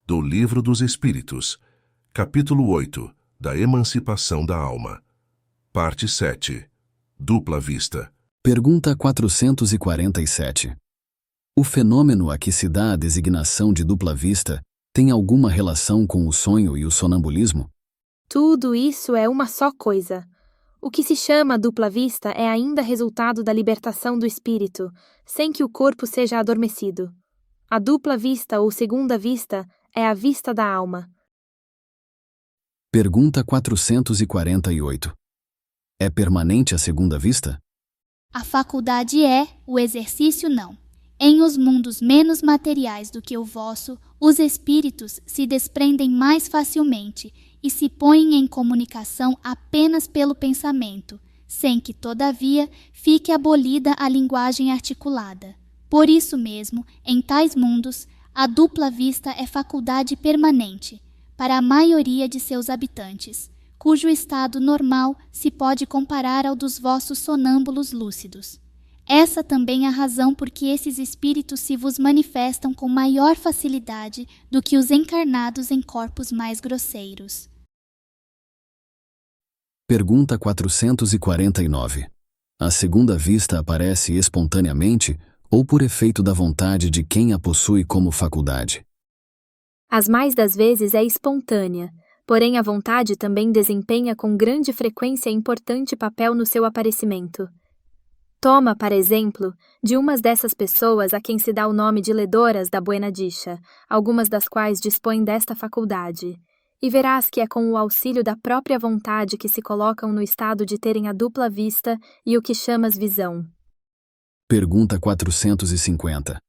do Livro dos Espíritos, capítulo 8, da Emancipação da Alma. Parte 7. Dupla vista. Pergunta 447. O fenômeno a que se dá a designação de dupla vista tem alguma relação com o sonho e o sonambulismo? Tudo isso é uma só coisa. O que se chama dupla vista é ainda resultado da libertação do espírito, sem que o corpo seja adormecido. A dupla vista ou segunda vista é a vista da alma. Pergunta 448. É permanente a segunda vista? A faculdade é, o exercício não. Em os mundos menos materiais do que o vosso, os espíritos se desprendem mais facilmente e se põem em comunicação apenas pelo pensamento, sem que, todavia, fique abolida a linguagem articulada. Por isso mesmo, em tais mundos, a dupla vista é faculdade permanente para a maioria de seus habitantes, cujo estado normal se pode comparar ao dos vossos sonâmbulos lúcidos. Essa também é a razão por que esses espíritos se vos manifestam com maior facilidade do que os encarnados em corpos mais grosseiros. Pergunta 449. A segunda vista aparece espontaneamente ou por efeito da vontade de quem a possui como faculdade? As mais das vezes é espontânea, porém a vontade também desempenha com grande frequência importante papel no seu aparecimento. Toma, para exemplo, de umas dessas pessoas a quem se dá o nome de ledoras da buena dicha, algumas das quais dispõem desta faculdade, e verás que é com o auxílio da própria vontade que se colocam no estado de terem a dupla vista e o que chamas visão. Pergunta 450.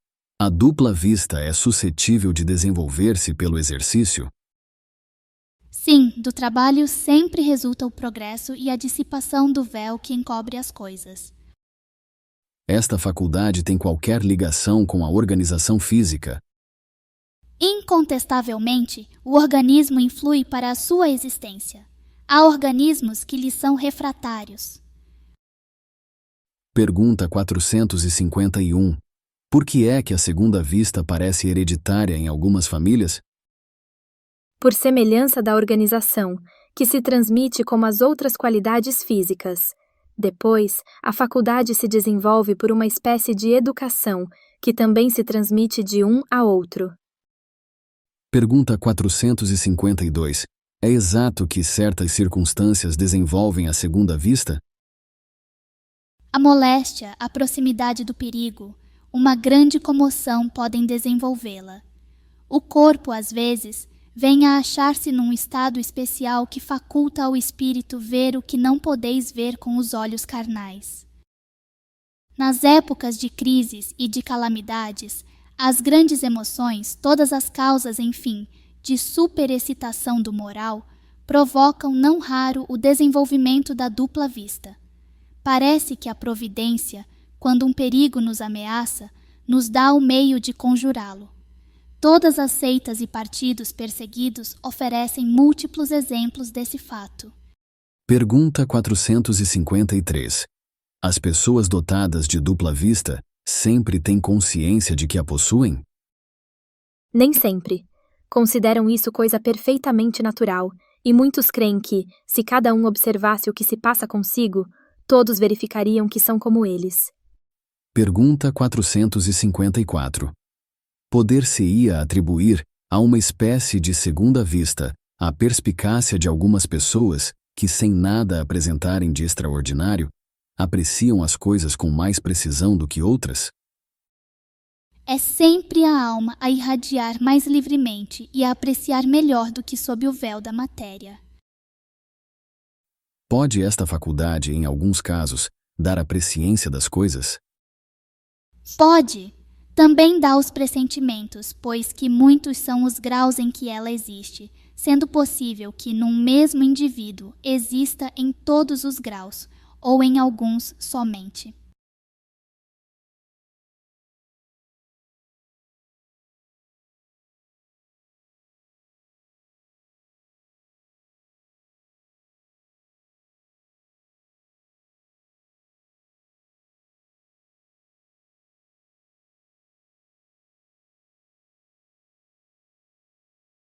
A dupla vista é suscetível de desenvolver-se pelo exercício? Sim, do trabalho sempre resulta o progresso e a dissipação do véu que encobre as coisas. Esta faculdade tem qualquer ligação com a organização física? Incontestavelmente, o organismo influi para a sua existência. Há organismos que lhe são refratários. Pergunta 451. Por que é que a segunda vista parece hereditária em algumas famílias? Por semelhança da organização, que se transmite como as outras qualidades físicas. Depois, a faculdade se desenvolve por uma espécie de educação, que também se transmite de um a outro. Pergunta 452. É exato que certas circunstâncias desenvolvem a segunda vista? A moléstia, a proximidade do perigo, uma grande comoção podem desenvolvê-la. O corpo, às vezes, vem a achar-se num estado especial que faculta ao espírito ver o que não podeis ver com os olhos carnais. Nas épocas de crises e de calamidades, as grandes emoções, todas as causas, enfim, de superexcitação do moral, provocam não raro o desenvolvimento da dupla vista. Parece que a providência, quando um perigo nos ameaça, nos dá o meio de conjurá-lo. Todas as seitas e partidos perseguidos oferecem múltiplos exemplos desse fato. Pergunta 453. As pessoas dotadas de dupla vista sempre têm consciência de que a possuem? Nem sempre. Consideram isso coisa perfeitamente natural, e muitos creem que, se cada um observasse o que se passa consigo, todos verificariam que são como eles. Pergunta 454. Poder-se-ia atribuir a uma espécie de segunda vista a perspicácia de algumas pessoas que, sem nada apresentarem de extraordinário, apreciam as coisas com mais precisão do que outras? É sempre a alma a irradiar mais livremente e a apreciar melhor do que sob o véu da matéria. Pode esta faculdade, em alguns casos, dar a presciência das coisas? Pode. Também dá os pressentimentos, pois que muitos são os graus em que ela existe, sendo possível que num mesmo indivíduo exista em todos os graus, ou em alguns somente.